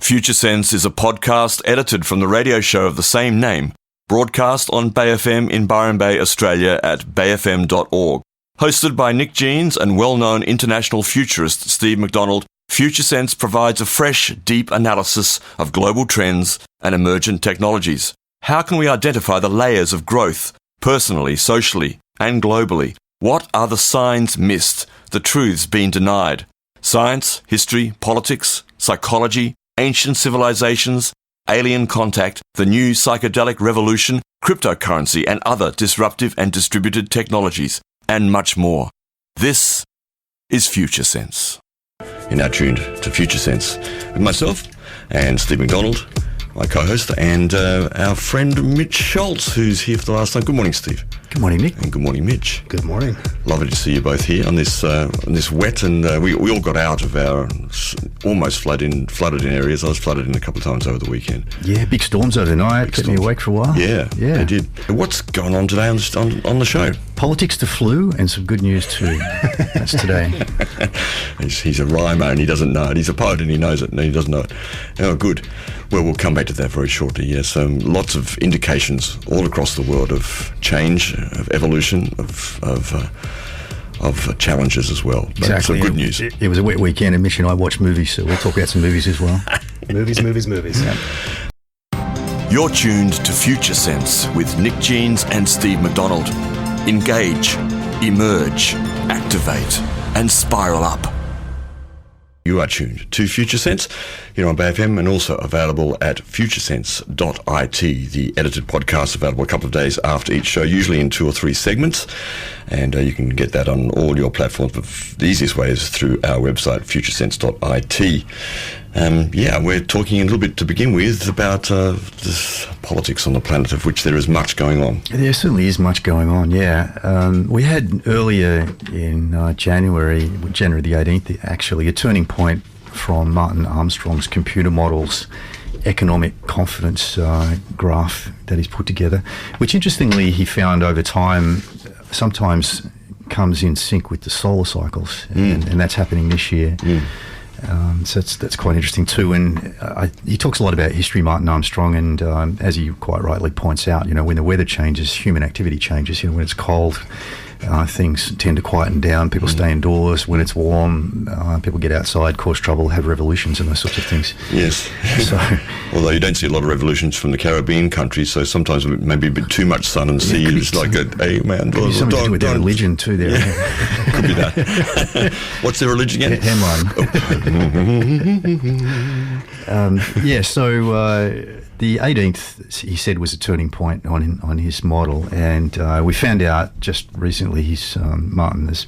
Future Sense is a podcast edited from the radio show of the same name, broadcast on Bay FM in Byron Bay, Australia at bayfm.org. Hosted by Nick Jeans and well-known international futurist Steve McDonald, Future Sense provides a fresh, deep analysis of global trends and emergent technologies. How can we identify the layers of growth, personally, socially, and globally? What are the signs missed, the truths being denied? Science, history, politics, psychology, ancient civilizations, alien contact, the new psychedelic revolution, cryptocurrency and other disruptive and distributed technologies, and much more. This is Future Sense. You're now tuned to Future Sense with myself and Steve McDonald, my co-host, and our friend Mitch Schultz, who's here for the last time. Good morning, Steve. Good morning, Nick. And good morning, Mitch. Good morning. Lovely to see you both here on this wet, and we all got out of our almost flooded in areas. I was flooded in a couple of times over the weekend. Yeah, big storms overnight, kept me awake for a while. Yeah, they did. What's going on today on the show? Politics to flu and some good news too. That's today. He's a rhymer and he doesn't know it. He's a poet and he knows it and he doesn't know it. Oh, good. Well, we'll come back to that very shortly. Yes, lots of indications all across the world of change, of evolution, of challenges as well. But exactly. Some good news. It was a wet weekend and Mitch and I watched movies, so we'll talk about some movies as well. Movies. Yeah. You're tuned to Future Sense with Nick Jeans and Steve McDonald. Engage, emerge, activate, and spiral up. You are tuned to Future Sense here on Bay FM and also available at futuresense.it. The edited podcast available a couple of days after each show, usually in 2 or 3 segments. And you can get that on all your platforms. But the easiest way is through our website, futuresense.it. We're talking a little bit to begin with about this politics on the planet, of which there is much going on. There certainly is much going on, yeah. We had earlier in January the 18th, actually, a turning point from Martin Armstrong's computer models economic confidence graph that he's put together, which interestingly he found over time sometimes comes in sync with the solar cycles, and that's happening this year. So that's quite interesting too. And he talks a lot about history, Martin Armstrong, and as he quite rightly points out, when the weather changes, human activity changes. When it's cold, things tend to quieten down. People stay indoors. When it's warm, people get outside, cause trouble, have revolutions and those sorts of things. Yes. So, although you don't see a lot of revolutions from the Caribbean countries, so sometimes maybe a bit too much sun and sea is like hey man, could be something to do with their religion too. There, could be that. What's their religion again? Hemline. So the 18th, he said, was a turning point on his model, and we found out just recently. Martin has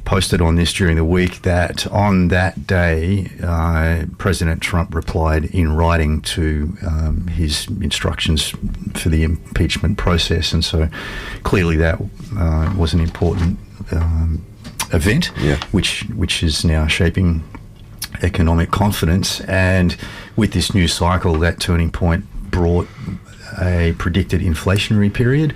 posted on this during the week that on that day, President Trump replied in writing to his instructions for the impeachment process, and so clearly that was an important event, which is now shaping economic confidence. And with this new cycle, that turning point brought a predicted inflationary period,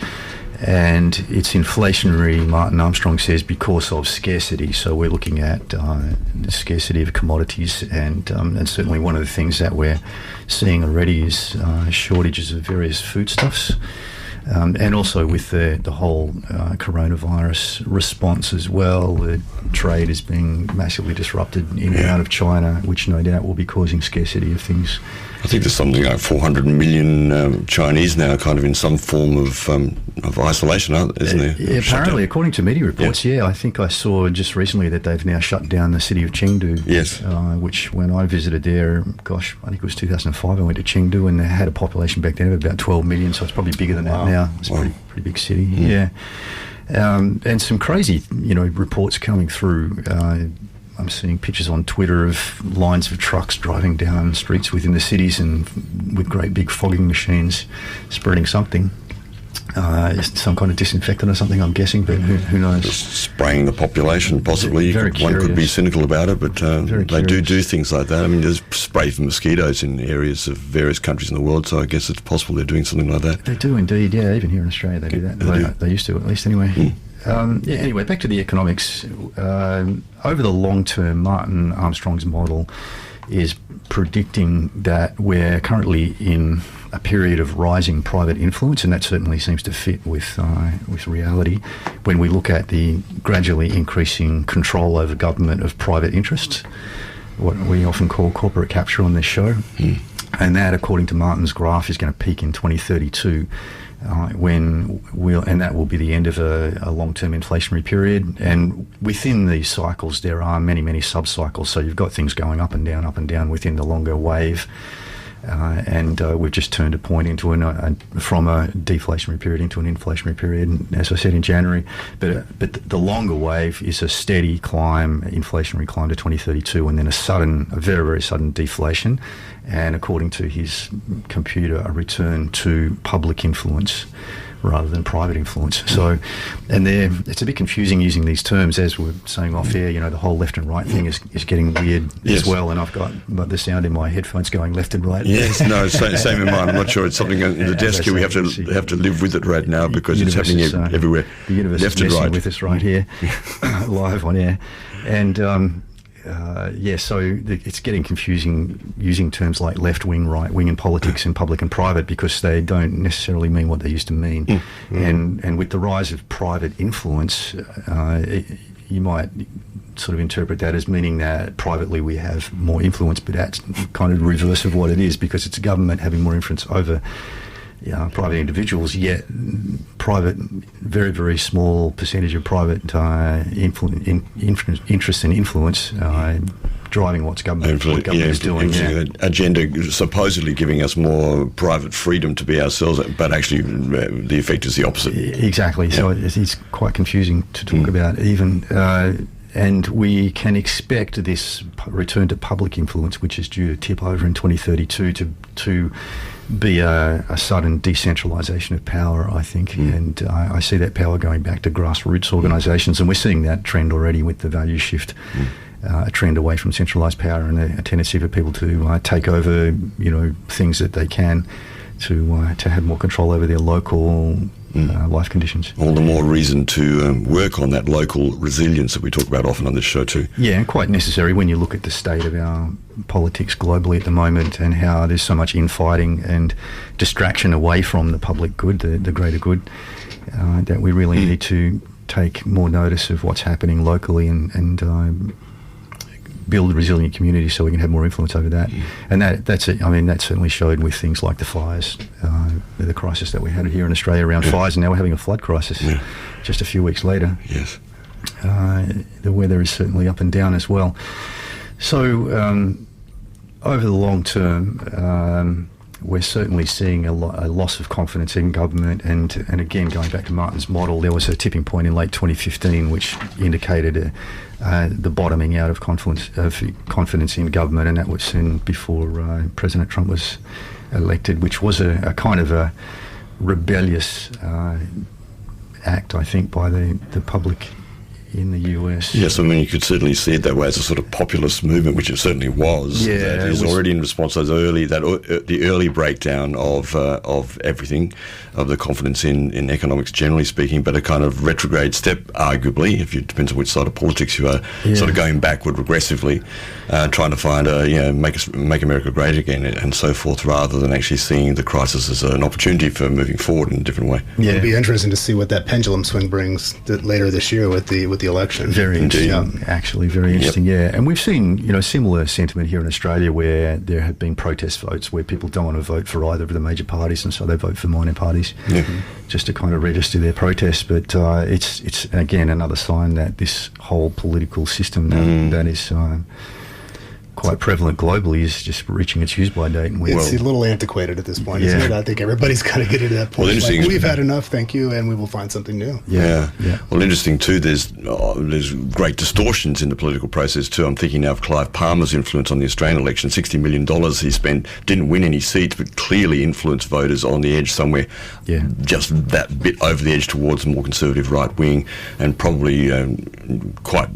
and it's inflationary, Martin Armstrong says, because of scarcity. So we're looking at the scarcity of commodities, and certainly one of the things that we're seeing already is shortages of various foodstuffs. And also with the whole coronavirus response as well, the trade is being massively disrupted in and out of China, which no doubt will be causing scarcity of things. I think there's something like 400 million Chinese now kind of in some form of isolation, isn't there? Yeah, apparently, according to media reports, I think I saw just recently that they've now shut down the city of Chengdu. Yes. Which when I visited there, I think it was 2005, I went to Chengdu, and they had a population back then of about 12 million, so it's probably bigger than that now. It's a pretty big city, yeah. And some crazy, reports coming through. I'm seeing pictures on Twitter of lines of trucks driving down streets within the cities and with great big fogging machines spreading something. Some kind of disinfectant or something, I'm guessing, but who knows? Just spraying the population, possibly. One could be cynical about it, but they do things like that. I mean, there's spray for mosquitoes in areas of various countries in the world, so I guess it's possible they're doing something like that. They do indeed, yeah. Even here in Australia, they do that. They used to, at least, anyway. Anyway, back to the economics. Over the long term, Martin Armstrong's model is predicting that we're currently in a period of rising private influence, and that certainly seems to fit with reality when we look at the gradually increasing control over government of private interests, what we often call corporate capture on this show. And that, according to Martin's graph, is going to peak in 2032, and that will be the end of a long-term inflationary period. And within these cycles, there are many, many sub-cycles. So you've got things going up and down within the longer wave. And we've just turned a point from a deflationary period into an inflationary period, as I said, in January. But the longer wave is a steady climb, inflationary climb to 2032, and then a very, very sudden deflation. And according to his computer, a return to public influence rather than private influence. So, and it's a bit confusing using these terms, as we're saying off air. The whole left and right thing is getting weird as well. And I've got the sound in my headphones going left and right. Yes, no, same in mine. I'm not sure it's something in the desk here. We have to live with it right now because it's happening everywhere. The universe left is messing and right with us right here, live on air, and. So it's getting confusing using terms like left wing, right wing in politics and public and private, because they don't necessarily mean what they used to mean. And with the rise of private influence, you might sort of interpret that as meaning that privately we have more influence, but that's kind of the reverse of what it is, because it's government having more influence over private individuals, yet very, very small percentage of private interest and influence driving what government is doing. Agenda supposedly giving us more private freedom to be ourselves, but actually the effect is the opposite. Exactly. So it's quite confusing to talk about even. And we can expect this return to public influence, which is due to tip over in 2032, to be a sudden decentralisation of power, I think. And I see that power going back to grassroots organisations, and we're seeing that trend already with the value shift, a trend away from centralised power and a tendency for people to take over, things that they can to have more control over their local life conditions. All the more reason to work on that local resilience that we talk about often on this show too. Yeah, and quite necessary when you look at the state of our politics globally at the moment, and how there's so much infighting and distraction away from the public good, the greater good, that we really need to take more notice of what's happening locally and build resilient communities so we can have more influence over that. And that's it. I mean, that certainly showed with things like the fires, the crisis that we had here in Australia around fires, and now we're having a flood crisis just a few weeks later. Yes. The weather is certainly up and down as well. So over the long term, we're certainly seeing a loss of confidence in government, and again, going back to Martin's model, there was a tipping point in late 2015 which indicated the bottoming out of confidence in government, and that was soon before President Trump was elected, which was a kind of a rebellious act, I think, by the public in the US. Yes, I mean, you could certainly see it that way, as a sort of populist movement, which it certainly was. Yeah, that is already in response to the early breakdown of everything, of the confidence in economics generally speaking, but a kind of retrograde step, arguably, if it depends on which side of politics you are, sort of going backward regressively, trying to find make America great again and so forth, rather than actually seeing the crisis as an opportunity for moving forward in a different way. Yeah, it'll be interesting to see what that pendulum swing brings later this year with the election. Very interesting, actually, very interesting. Yeah, and we've seen similar sentiment here in Australia, where there have been protest votes where people don't want to vote for either of the major parties, and so they vote for minor parties just to kind of register their protest. But it's again another sign that this whole political system that is quite prevalent globally is just reaching its use-by date. And it's a little antiquated at this point, isn't it? I think everybody's got to get to that point. Well, we've had enough, thank you, and we will find something new. Yeah. Well, interesting too, there's great distortions in the political process too. I'm thinking now of Clive Palmer's influence on the Australian election. $60 million he spent, didn't win any seats, but clearly influenced voters on the edge somewhere, just that bit over the edge towards the more conservative right wing, and probably quite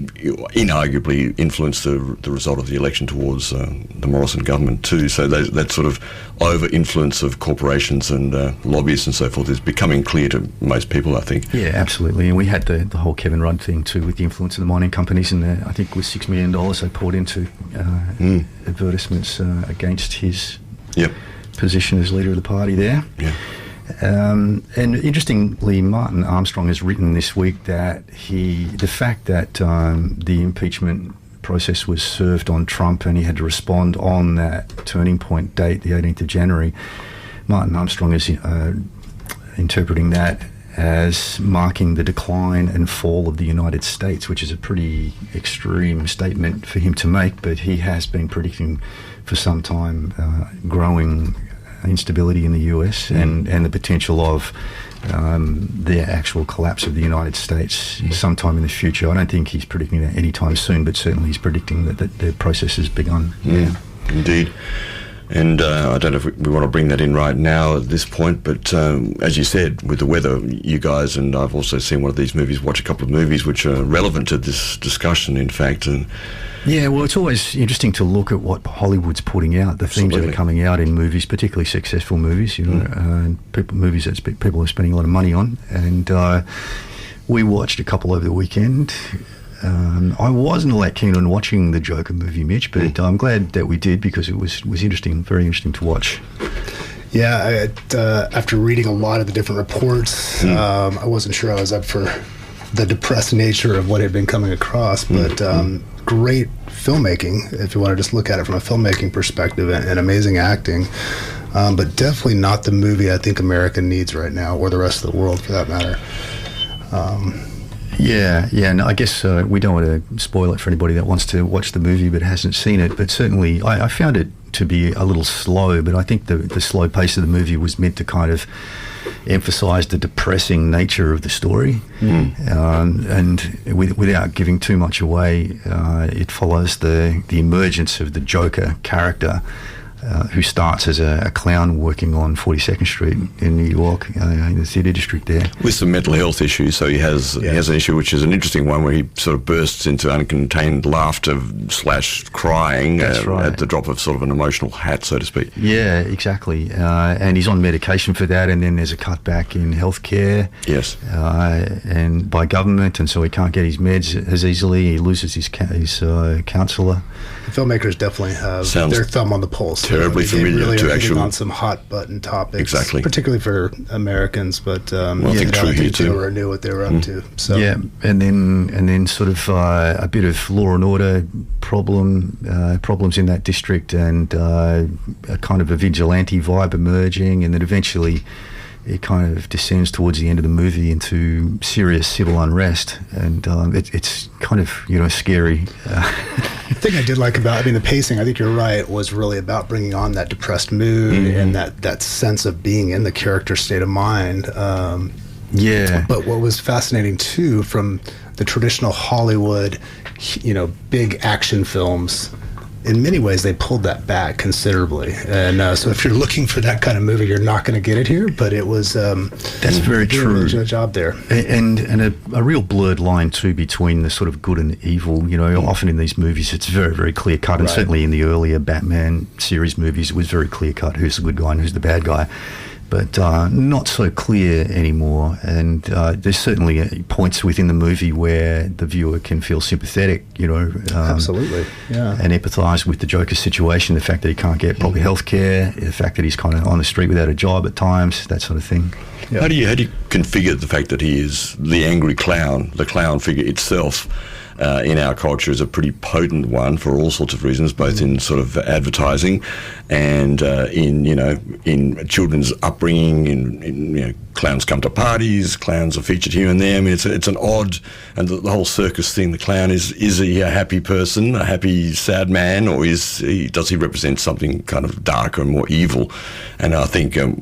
inarguably influenced the result of the election towards the Morrison government too. So that sort of over-influence of corporations and lobbyists and so forth is becoming clear to most people, I think. Yeah, absolutely. And we had the whole Kevin Rudd thing too, with the influence of the mining companies, and I think it was $6 million they poured into advertisements against his position as leader of the party there. Yeah. And interestingly, Martin Armstrong has written this week that the fact that the impeachment process was served on Trump and he had to respond on that turning point date, the 18th of January, Martin Armstrong is interpreting that as marking the decline and fall of the United States, which is a pretty extreme statement for him to make, but he has been predicting for some time growing instability in the US and the potential of the actual collapse of the United States sometime in the future. I don't think he's predicting that anytime soon, but certainly he's predicting that the process has begun. Yeah, indeed. And I don't know if we want to bring that in right now at this point, but as you said, with the weather, you guys, and I've also seen one of these movies, watch a couple of movies which are relevant to this discussion, in fact. And yeah, well, it's always interesting to look at what Hollywood's putting out, the themes that are coming out in movies, particularly successful movies, movies that people are spending a lot of money on. And we watched a couple over the weekend. I wasn't all that keen on watching the Joker movie, Mitch, but I'm glad that we did, because it was interesting, very interesting to watch. Yeah, after reading a lot of the different reports, I wasn't sure I was up for the depressed nature of what had been coming across, but great filmmaking, if you want to just look at it from a filmmaking perspective, and amazing acting, but definitely not the movie I think America needs right now, or the rest of the world for that matter. And I guess we don't want to spoil it for anybody that wants to watch the movie but hasn't seen it, but certainly I found it to be a little slow, but I think the slow pace of the movie was meant to kind of emphasise the depressing nature of the story, and without giving too much away, it follows the emergence of the Joker character, who starts as a clown working on 42nd Street in New York, in the theatre district there. With some mental health issues, so he has an issue which is an interesting one, where he sort of bursts into uncontained laughter / crying at the drop of sort of an emotional hat, so to speak. Yeah, exactly. And he's on medication for that, and then there's a cutback in healthcare. Yes. And by government, and so he can't get his meds as easily. He loses his counsellor. The filmmakers definitely have their thumb on the pulse. Terribly familiar really to actually on some hot button topics, exactly, particularly for Americans. But I think true here too. They knew what they were up to. So yeah, and then sort of a bit of law and order problems in that district, and a kind of a vigilante vibe emerging, and then eventually it kind of descends towards the end of the movie into serious civil unrest, and it's kind of scary. The thing I did like about, the pacing, I think you're right, was really about bringing on that depressed mood and that sense of being in the character state of mind. But what was fascinating too, from the traditional Hollywood, big action films, in many ways they pulled that back considerably, and so if you're looking for that kind of movie, you're not going to get it here. But it was that's very true. A job there, and a real blurred line too between the sort of good and evil. Often in these movies it's very, very clear cut, and certainly in the earlier Batman series movies it was very clear cut who's the good guy and who's the bad guy. But not so clear anymore, and there's certainly points within the movie where the viewer can feel sympathetic, absolutely, yeah, and empathise with the Joker's situation, the fact that he can't get proper health care, the fact that he's kind of on the street without a job at times, that sort of thing. Yep. How do you configure the fact that he is the angry clown? The clown figure itself in our culture is a pretty potent one for all sorts of reasons, both in sort of advertising and in children's upbringing. In clowns come to parties, clowns are featured here and there. It's an odd, and the whole circus thing. The clown is he a happy person, a happy sad man, or does he represent something kind of darker and more evil? And I think I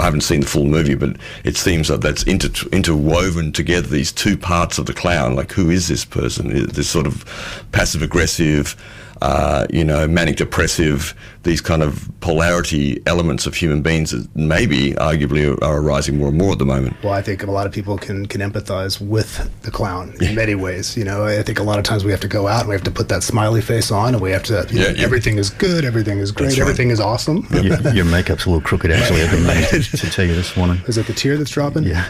haven't seen the full movie, but it seems that that's interwoven together, these two parts of the clown. Like, who is this person? This sort of passive aggressive, manic depressive, these kind of polarity elements of human beings that maybe arguably are arising more and more at the moment. Well, I think a lot of people can empathize with the clown in many ways. I think a lot of times we have to go out and we have to put that smiley face on, and we have to, everything is good, everything is great, everything is awesome. Your makeup's a little crooked, actually, at the moment, to tell you this morning. Is it the tear that's dropping? Yeah.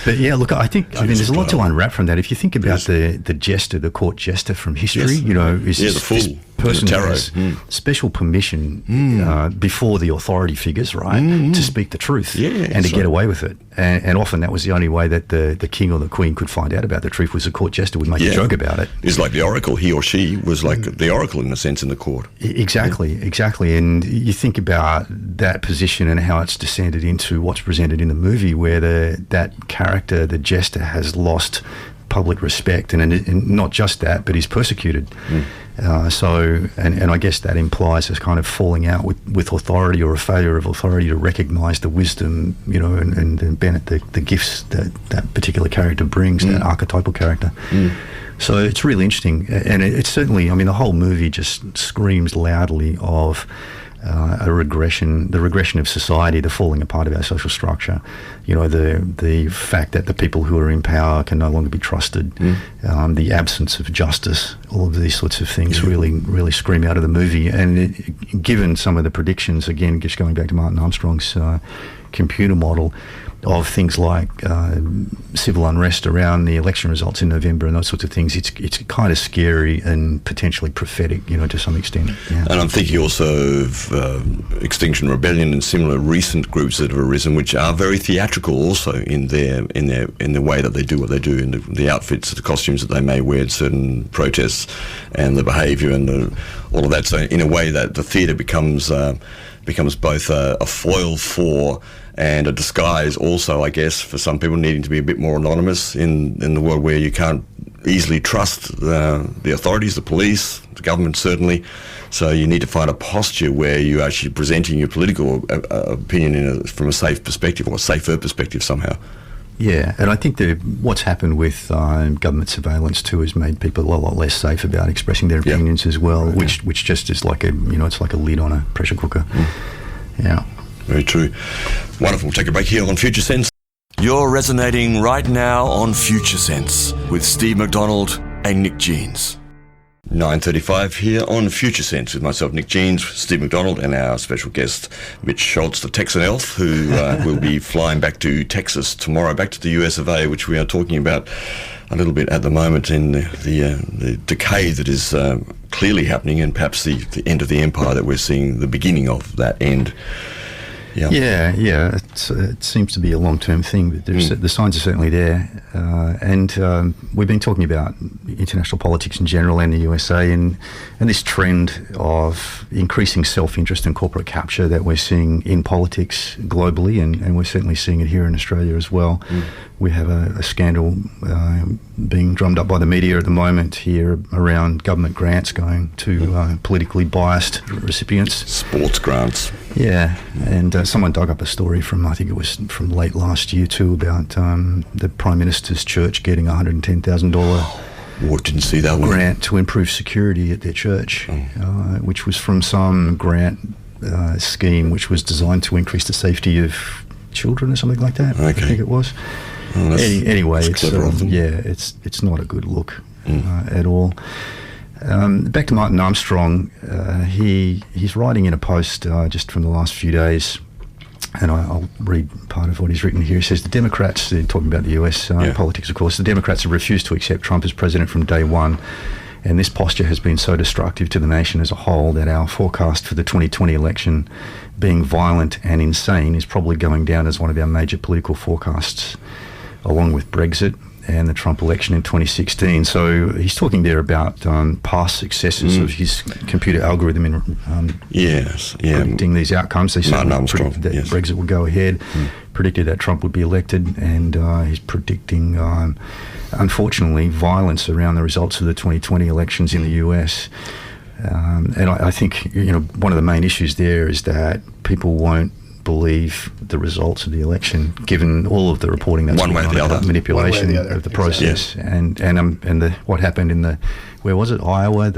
But yeah, look, I think, there's a lot to unwrap from that. If you think about the jester, the court jester from history, is the fool. This person has special permission before the authority figures, right, to speak the truth and to get away with it. And often that was the only way that the king or the queen could find out about the truth, was the court jester would make a joke about it. It's like the oracle. He or she was like the oracle in a sense in the court. Exactly. And you think about that position and how it's descended into what's presented in the movie, where that character, the jester, has lost public respect, and not just that, but he's persecuted. And I guess that implies a kind of falling out with authority, or a failure of authority to recognise the wisdom, and the gifts that particular character brings, that archetypal character. So it's really interesting, and it's certainly, the whole movie just screams loudly of the regression of society, the falling apart of our social structure. The fact that the people who are in power can no longer be trusted, the absence of justice, all of these sorts of things really scream out of the movie. And given some of the predictions, again, just going back to Martin Armstrong's computer model of things like civil unrest around the election results in November and those sorts of things, it's kind of scary and potentially prophetic, to some extent. Yeah. And I'm thinking also of Extinction Rebellion and similar recent groups that have arisen, which are very theatrical also in the way that they do what they do, in the outfits, the costumes that they may wear at certain protests, and the behaviour and all of that. So in a way that the theatre becomes both a foil for and a disguise also, I guess, for some people needing to be a bit more anonymous in the world where you can't easily trust the authorities, the police, the government certainly. So you need to find a posture where you're actually presenting your political opinion from a safe perspective, or a safer perspective somehow. Yeah, and I think what's happened with government surveillance too has made people a lot less safe about expressing their opinions as well, which just is like it's like a lid on a pressure cooker. Yeah. Very true. Wonderful. We'll take a break here on Future Sense. You're resonating right now on Future Sense with Steve McDonald and Nick Jeans. 9:35 here on Future Sense with myself, Nick Jeans, Steve McDonald, and our special guest, Mitch Schultz, the Texan elf, who will be flying back to Texas tomorrow, back to the US of A, which we are talking about a little bit at the moment in the decay that is clearly happening, and perhaps the end of the empire that we're seeing, the beginning of that end. Yeah. It seems to be a long-term thing, but the signs are certainly there. And we've been talking about international politics in general and the USA, and this trend of increasing self-interest and corporate capture that we're seeing in politics globally, and we're certainly seeing it here in Australia as well. We have a scandal being drummed up by the media at the moment here around government grants going to politically biased recipients. Sports grants. Yeah, and someone dug up a story from, I think it was from late last year too, about the Prime Minister's church getting $110,000 didn't see that grant to improve security at their church, which was from some grant scheme which was designed to increase the safety of children or something like that. Okay. I think it was. Well, anyway, it's not a good look at all. Back to Martin Armstrong, he's writing in a post just from the last few days, and I'll read part of what he's written here. He says, the Democrats, talking about the US politics of course, the Democrats have refused to accept Trump as president from day one, and this posture has been so destructive to the nation as a whole that our forecast for the 2020 election being violent and insane is probably going down as one of our major political forecasts, along with Brexit and the Trump election in 2016. So he's talking there about past successes of his computer algorithm in predicting these outcomes. They said that Brexit would go ahead, predicted that Trump would be elected, and he's predicting, unfortunately, violence around the results of the 2020 elections in the US. And I think one of the main issues there is that people won't believe the results of the election, given all of the reporting that's one way or the other, manipulation of the process, and what happened in the where was it? Iowa.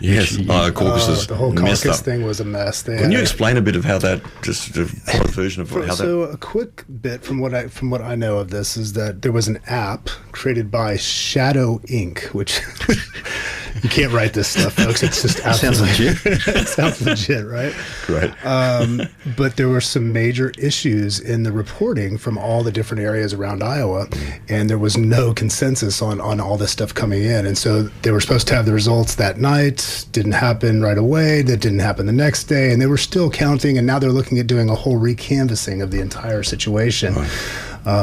Iowa caucuses. The whole caucus thing was a mess. Can you explain a bit of how that, just a version of how that? So a quick bit from what I know of this is that there was an app created by Shadow Inc., which you can't write this stuff, folks. It's just sounds legit. It sounds legit, right? Right. But there were some major issues in the reporting from all the different areas around Iowa, and there was no consensus on all this stuff coming in. And so they were supposed to have the results that night, didn't happen right away, that didn't happen the next day, and they were still counting, and now they're looking at doing a whole recanvassing of the entire situation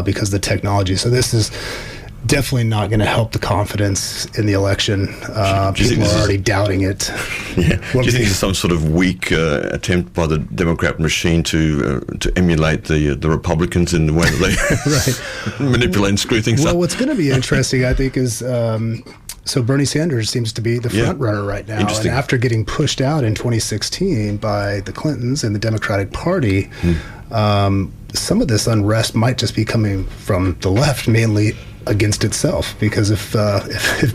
because of the technology. So this is definitely not going to help the confidence in the election. People are already doubting it. Yeah. Do you think it's some sort of weak attempt by the Democrat machine to emulate the Republicans in the way that they manipulate and screw things up? Well, what's going to be interesting, I think, is so Bernie Sanders seems to be the front runner right now. And after getting pushed out in 2016 by the Clintons and the Democratic Party, some of this unrest might just be coming from the left, mainly against itself, because if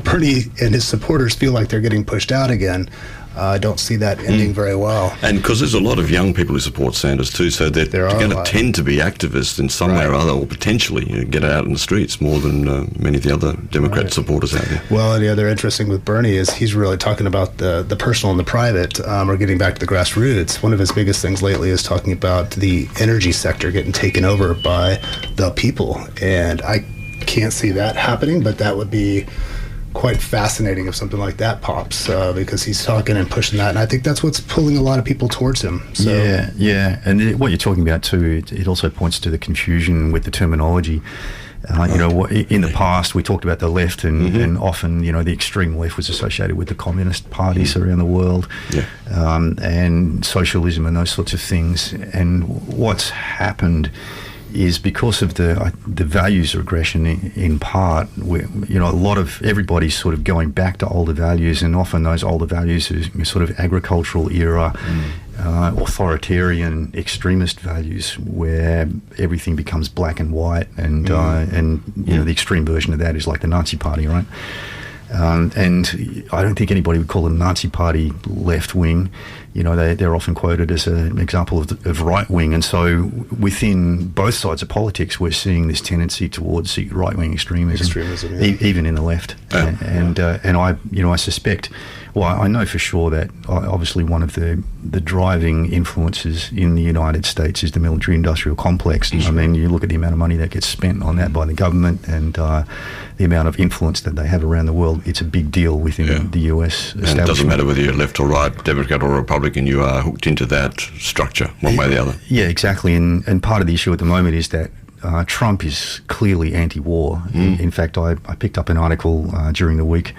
Bernie and his supporters feel like they're getting pushed out again, I don't see that ending very well. And because there's a lot of young people who support Sanders too, so they're going to tend to be activists in some way or other, or potentially get out in the streets more than many of the other Democrat supporters out there. Well, and the other interesting with Bernie is he's really talking about the personal and the private, or getting back to the grassroots. One of his biggest things lately is talking about the energy sector getting taken over by the people, and I can't see that happening, but that would be quite fascinating if something like that pops, because he's talking and pushing that, and I think that's what's pulling a lot of people towards him. So. Yeah, and what you're talking about too, it also points to the confusion with the terminology. In the past we talked about the left, and often the extreme left was associated with the communist parties around the world, and socialism and those sorts of things. And what's happened is because of the values regression in part, where a lot of everybody's sort of going back to older values, and often those older values are sort of agricultural era, authoritarian extremist values, where everything becomes black and white, and the extreme version of that is like the Nazi Party, right? And I don't think anybody would call the Nazi Party left wing. They're often quoted as an example of right wing. And so within both sides of politics, we're seeing this tendency towards right wing extremism, even in the left. And I suspect, well, I know for sure that obviously one of the driving influences in the United States is the military-industrial complex. I mean, you look at the amount of money that gets spent on that by the government, and the amount of influence that they have around the world. It's a big deal within the US establishment. And it doesn't matter whether you're left or right, Democrat or Republican, you are hooked into that structure one way or the other. Yeah, exactly. And part of the issue at the moment is that Trump is clearly anti-war. In fact, I picked up an article during the week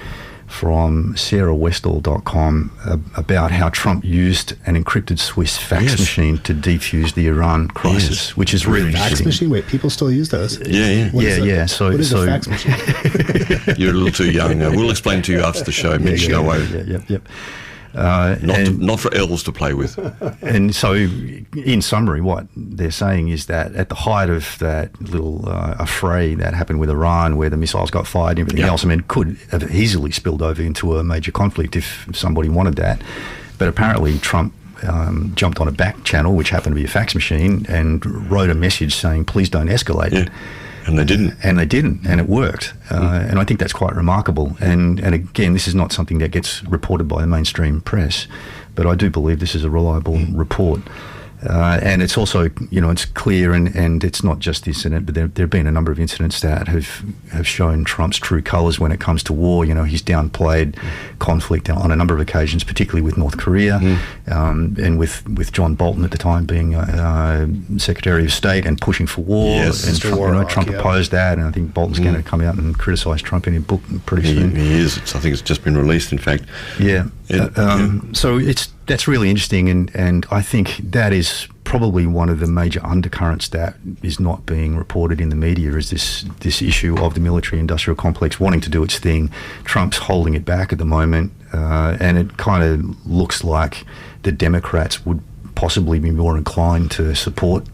from sarahwestall.com about how Trump used an encrypted Swiss fax machine to defuse the Iran crisis, which is really fax interesting. Machine? Wait, people still use those? Yeah. So what is a fax machine? You're a little too young. We'll explain to you after the show, Mitch. No worry. Yep. Not for elves to play with. And so, in summary, what they're saying is that at the height of that little affray that happened with Iran, where the missiles got fired and everything else, I mean, could have easily spilled over into a major conflict if somebody wanted that. But apparently Trump jumped on a back channel, which happened to be a fax machine, and wrote a message saying, please don't escalate it. And they didn't. And it worked. And I think that's quite remarkable. And again, this is not something that gets reported by the mainstream press, but I do believe this is a reliable report. And it's also, it's clear, and it's not just this incident, but there have been a number of incidents that have shown Trump's true colours when it comes to war. He's downplayed conflict on a number of occasions, particularly with North Korea, and with John Bolton at the time being Secretary of State and pushing for war. Yes, and Trump opposed that, and I think Bolton's going to come out and criticise Trump in a book pretty soon. He is. I think it's just been released, in fact. So that's really interesting, and I think that is probably one of the major undercurrents that is not being reported in the media, is this issue of the military-industrial complex wanting to do its thing. Trump's holding it back at the moment, and it kind of looks like the Democrats would possibly be more inclined to support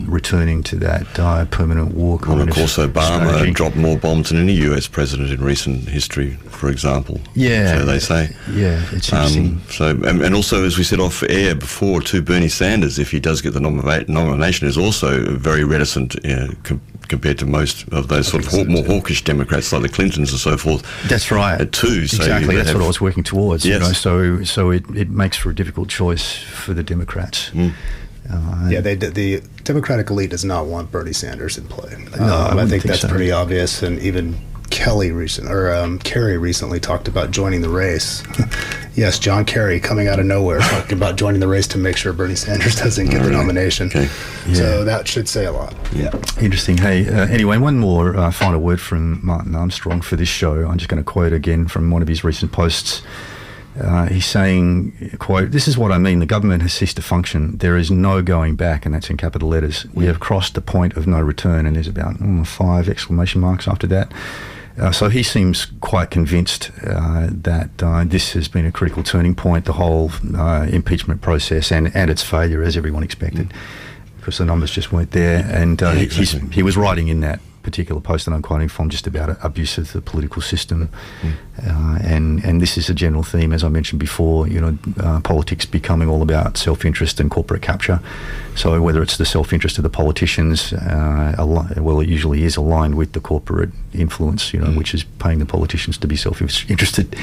returning to that permanent war kind of course, Obama strategy. dropped more bombs than any US president in recent history, for example. Yeah. So they say. Yeah, it's interesting. And also, as we said off air before, too, Bernie Sanders, if he does get the nomination, is also very reticent compared to most of those sort of more hawkish Democrats like the Clintons and so forth. That's right. Too. So exactly. That's what I was working towards. Yes. So it makes for a difficult choice for the Democrats. The Democratic elite does not want Bernie Sanders in play. I think that's so. pretty obvious, and even Kerry recently talked about joining the race. Yes, John Kerry coming out of nowhere talking about joining the race to make sure Bernie Sanders doesn't get the nomination. Okay. So that should say a lot. Yeah. Interesting. Hey, anyway, one more final word from Martin Armstrong for this show. I'm just going to quote again from one of his recent posts. He's saying, quote, "This is what I mean. The government has ceased to function. There is no going back," and that's in capital letters. "We have crossed the point of no return," and there's about 5 exclamation marks after that. So he seems quite convinced that this has been a critical turning point, the whole impeachment process and its failure, as everyone expected, because the numbers just weren't there. And he was writing in that particular post that I'm quoting from just about abuse of the political system. And this is a general theme, as I mentioned before, politics becoming all about self-interest and corporate capture. So whether it's the self-interest of the politicians, it usually is aligned with the corporate influence, which is paying the politicians to be self-interested.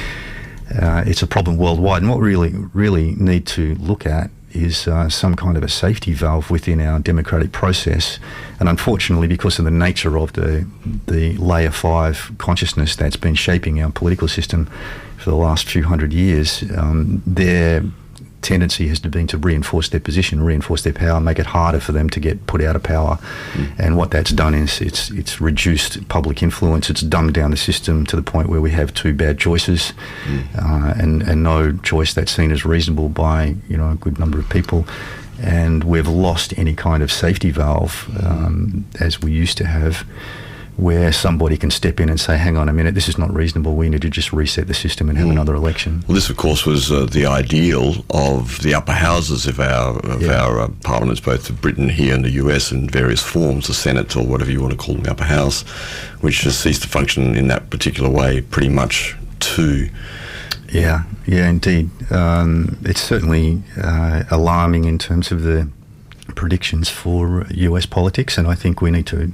It's a problem worldwide. And what we really need to look at is some kind of a safety valve within our democratic process. And unfortunately, because of the nature of the layer 5 consciousness that's been shaping our political system for the last few hundred years, their tendency has been to reinforce their position, reinforce their power, make it harder for them to get put out of power. And what that's done is it's reduced public influence, it's dumbed down the system to the point where we have 2 bad choices and no choice that's seen as reasonable by a good number of people. And we've lost any kind of safety valve as we used to have, where somebody can step in and say, hang on a minute, this is not reasonable, we need to just reset the system and have another election. Well, this, of course, was the ideal of the upper houses of our parliaments, both Britain, here in the US, in various forms, the Senate, or whatever you want to call the upper house, which has ceased to function in that particular way pretty much too. Yeah, indeed. It's certainly alarming in terms of the predictions for US politics, and I think we need to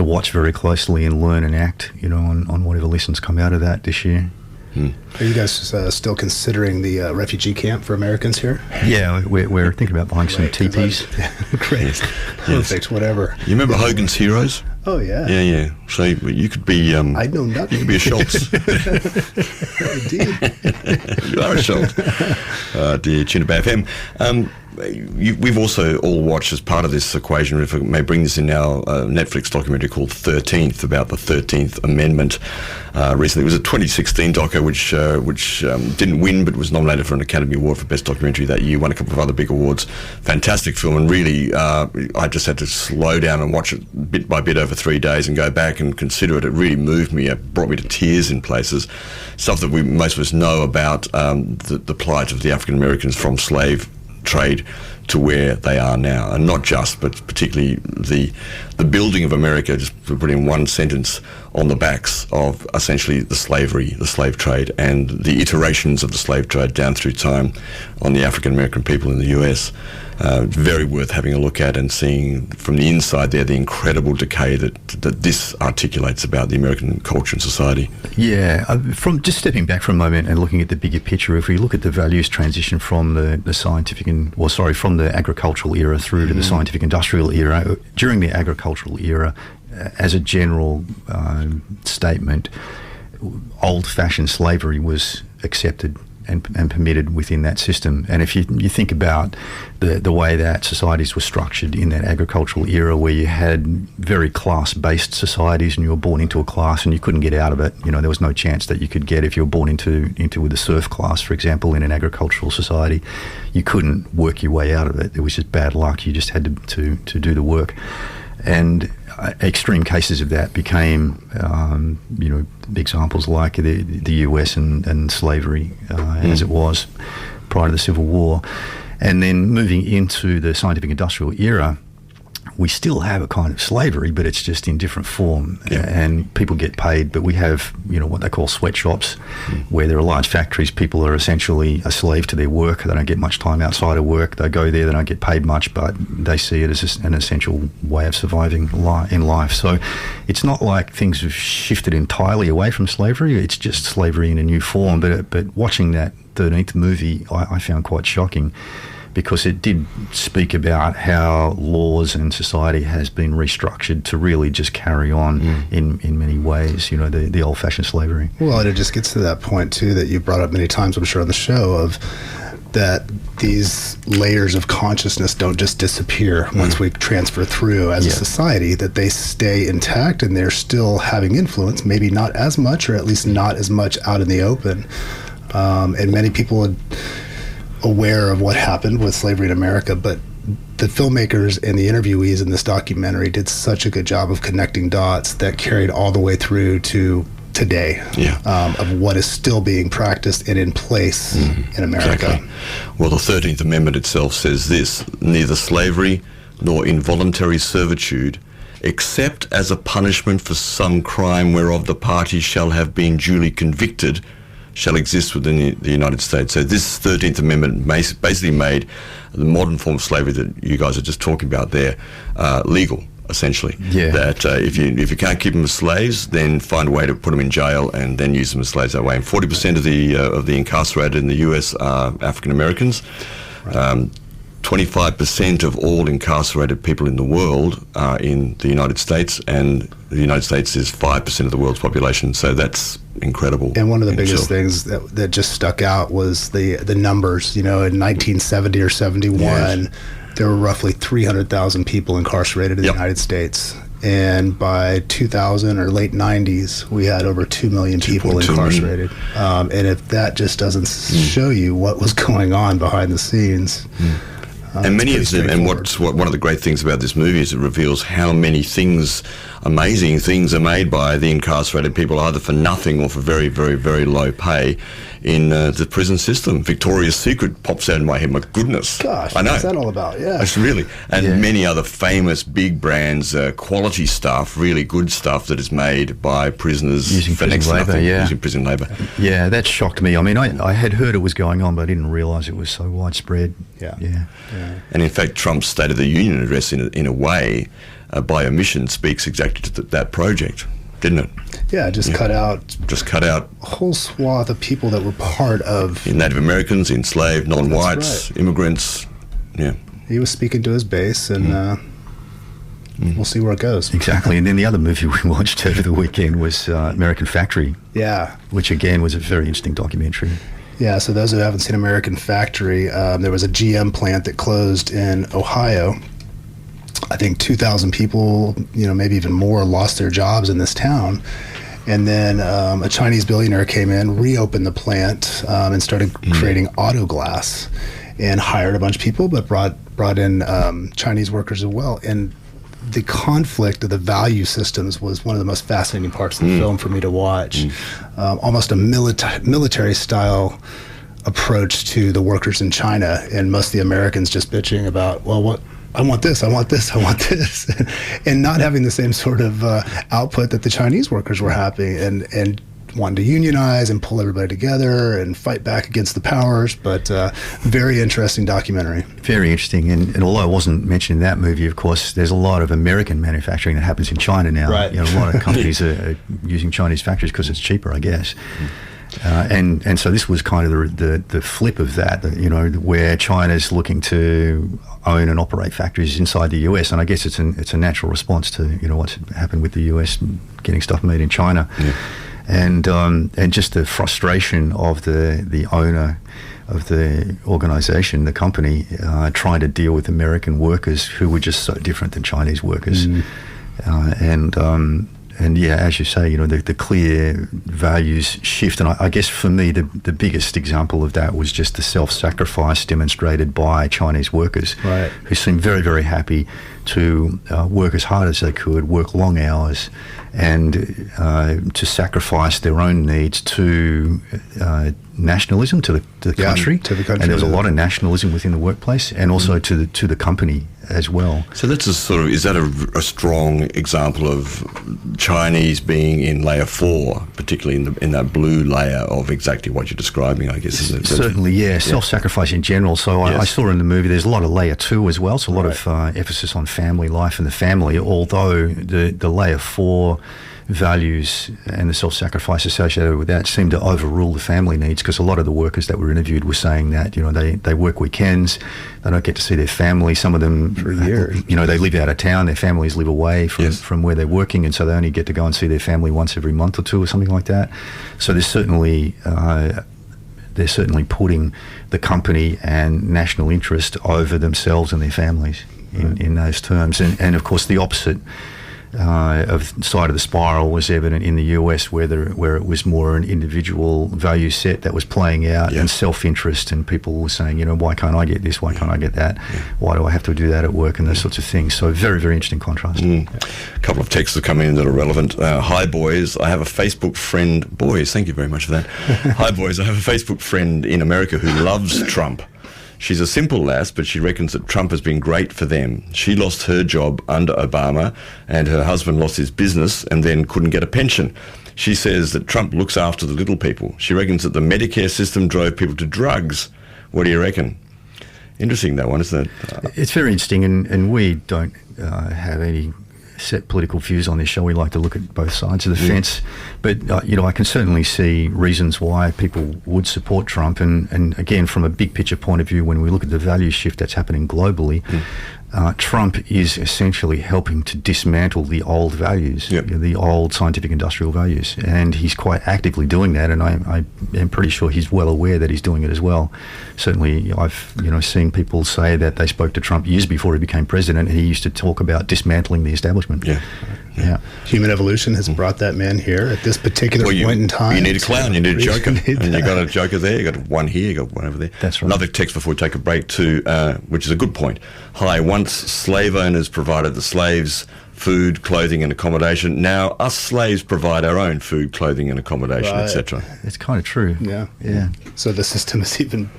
watch very closely and learn and act, on whatever lessons come out of that this year. Are you guys still considering the refugee camp for Americans here? Yeah, we're thinking about buying some teepees. Great. Perfect, whatever. You remember Hogan's Heroes? Oh, yeah. Yeah. So you could be... I know nothing. You could be a Schultz. Indeed. You are a Schultz. Dear Tuna Bay FM. We've also all watched, as part of this equation, if I may bring this in, our Netflix documentary called 13th, about the 13th Amendment. Recently, it was a 2016 doco which didn't win, but was nominated for an Academy Award for Best Documentary that year, won a couple of other big awards. Fantastic film, and really, I just had to slow down and watch it bit by bit over 3 days and go back and consider it. It really moved me. It brought me to tears in places. Stuff that most of us know about the plight of the African Americans from slave trade to where they are now, and not just, but particularly the building of America, just to put in one sentence, on the backs of essentially the slave trade, and the iterations of the slave trade down through time on the African American people in the US. Very worth having a look at and seeing from the inside there the incredible decay that this articulates about the American culture and society. Yeah, from just stepping back for a moment and looking at the bigger picture, if we look at the values transition from from the agricultural era through to the scientific industrial era, during the agricultural era, as a general statement, old-fashioned slavery was accepted and permitted within that system. And if you think about the way that societies were structured in that agricultural era, where you had very class-based societies and you were born into a class and you couldn't get out of it, there was no chance that you could get, if you were born into the serf class, for example, in an agricultural society, you couldn't work your way out of it. It was just bad luck. You just had to do the work. And extreme cases of that became, examples like the US and slavery as it was prior to the Civil War. And then moving into the scientific industrial era, we still have a kind of slavery, but it's just in different form, and people get paid. But we have, what they call sweatshops, where there are large factories. People are essentially a slave to their work. They don't get much time outside of work. They go there, they don't get paid much, but they see it as an essential way of surviving in life. So it's not like things have shifted entirely away from slavery. It's just slavery in a new form. But watching that 13th movie, I found quite shocking, because it did speak about how laws and society has been restructured to really just carry on in many ways, the old-fashioned slavery. Well, and it just gets to that point, too, that you've brought up many times, I'm sure, on the show, of that these layers of consciousness don't just disappear once we transfer through as a society, that they stay intact and they're still having influence, maybe not as much, or at least not as much out in the open. And many people are aware of what happened with slavery in America, but the filmmakers and the interviewees in this documentary did such a good job of connecting dots that carried all the way through to today, of what is still being practiced and in place in America. Exactly. Well, the 13th Amendment itself says this: neither slavery nor involuntary servitude, except as a punishment for some crime whereof the party shall have been duly convicted, shall exist within the United States. So this 13th Amendment basically made the modern form of slavery that you guys are just talking about there legal, essentially. Yeah. That if you can't keep them as slaves, then find a way to put them in jail and then use them as slaves that way. And 40% of the incarcerated in the US are African Americans. Right. 25% of all incarcerated people in the world are in the United States, and the United States is 5% of the world's population, so that's incredible. And one of the biggest things that just stuck out was the numbers. In 1970 or 71, there were roughly 300,000 people incarcerated in the United States. And by 2000 or late 90s, we had over 2 million people incarcerated. And if that just doesn't show you what was going on behind the scenes... and many of them, and what one of the great things about this movie is it reveals how many amazing things are made by the incarcerated people, either for nothing or for very, very, very low pay in the prison system. Victoria's Secret pops out in my head. My goodness. Gosh, I know. What's that all about? Yeah. It's really. And many other famous big brands, quality stuff, really good stuff that is made by prisoners using for prison next labour. Using prison labour. Yeah, that shocked me. I mean, I had heard it was going on, but I didn't realise it was so widespread. Yeah. And in fact, Trump's State of the Union address, in a way, by omission, speaks exactly to that project, didn't it? Yeah, cut out a whole swath of people that were part of... Native Americans, enslaved, non-whites, immigrants. Yeah. He was speaking to his base, and we'll see where it goes. Exactly. And then the other movie we watched over the weekend was American Factory. Yeah. Which, again, was a very interesting documentary. Yeah, so those who haven't seen American Factory, there was a GM plant that closed in Ohio. I think 2,000 people, maybe even more, lost their jobs in this town. And then a Chinese billionaire came in, reopened the plant, and started creating auto glass, and hired a bunch of people, but brought in Chinese workers as well. And the conflict of the value systems was one of the most fascinating parts of the film for me to watch. Almost a military style approach to the workers in China, and most of the Americans just bitching about, well, I want this, and not having the same sort of output that the Chinese workers were having, and wanting to unionize and pull everybody together and fight back against the powers. But very interesting documentary. Very interesting. And although I wasn't mentioned in that movie, of course, there's a lot of American manufacturing that happens in China now. Right. A lot of companies are using Chinese factories because it's cheaper, I guess. And so this was kind of the flip of that, where China's looking to own and operate factories inside the US, and I guess it's a natural response to what's happened with the US getting stuff made in China. And just the frustration of the owner of the organisation, the company, trying to deal with American workers who were just so different than Chinese workers. And yeah, as you say, the clear values shift. And I guess for me, the biggest example of that was just the self-sacrifice demonstrated by Chinese workers, right, who seemed very, very happy to work as hard as they could, work long hours, and to sacrifice their own needs to nationalism to the country, and there was a lot of nationalism within the workplace, and also to the company as well. So that's is that a strong example of Chinese being in layer 4, particularly in that blue layer of exactly what you're describing, I guess? Isn't it? Certainly, yeah. Self-sacrifice in general. So I saw in the movie there's a lot of layer 2 as well, so a lot of emphasis on family life and the family, although the layer 4 values and the self-sacrifice associated with that seem to overrule the family needs, because a lot of the workers that were interviewed were saying that they work weekends, they don't get to see their family, some of them for years, they live out of town, their families live away from where they're working, and so they only get to go and see their family once every month or two or something like that. So there's certainly they're certainly putting the company and national interest over themselves and their families in those terms, and of course the opposite of side of the spiral was evident in the US, where it was more an individual value set that was playing out, and self-interest, and people were saying, why can't I get this, why can't I get that, why do I have to do that at work, and those sorts of things. So very, very interesting contrast. A couple of texts have come in that are relevant. Hi boys, I have a Facebook friend. Boys, thank you very much for that. Hi boys, I have a Facebook friend in America who loves Trump. She's a simple lass, but she reckons that Trump has been great for them. She lost her job under Obama, and her husband lost his business and then couldn't get a pension. She says that Trump looks after the little people. She reckons that the Medicare system drove people to drugs. What do you reckon? Interesting, that one, isn't it? It's very interesting, and we don't have any set political views on this show. We like to look at both sides of the fence, but I can certainly see reasons why people would support Trump, and again, from a big picture point of view, when we look at the value shift that's happening globally, Trump is essentially helping to dismantle the old values, the old scientific industrial values, and he's quite actively doing that, and I am pretty sure he's well aware that he's doing it as well. Certainly, I've seen people say that they spoke to Trump years before he became president, and he used to talk about dismantling the establishment. Yeah. Human evolution has brought that man here at this particular point in time. You need a clown, you need a joker, and you got a joker there, you got one here, you got one over there. That's right. Another text before we take a break too, which is a good point. Hi, once slave owners provided the slaves food, clothing and accommodation. Now us slaves provide our own food, clothing and accommodation, etc. It's kind of true. Yeah. So the system is even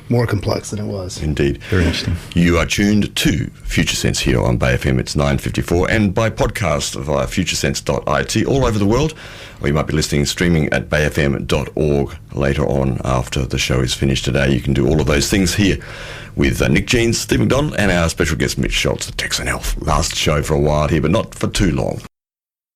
more complex than it was. Indeed. Very interesting. You are tuned to Future Sense here on Bay FM. It's 9:54, and by podcast via futuresense.it all over the world, or you might be listening streaming at bayfm.org later on after the show is finished today. You can do all of those things here with Nick Jeans, Steve McDonald, and our special guest Mitch Schultz, the Texan Health. Last show for a while here, but not for too long.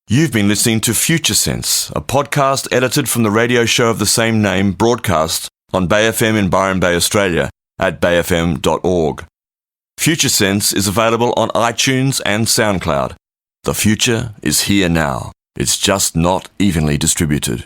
You've been listening to Future Sense, a podcast edited from the radio show of the same name, broadcast on Bay FM in Byron Bay, Australia, at bayfm.org. Future Sense is available on iTunes and SoundCloud. The future is here now. It's just not evenly distributed.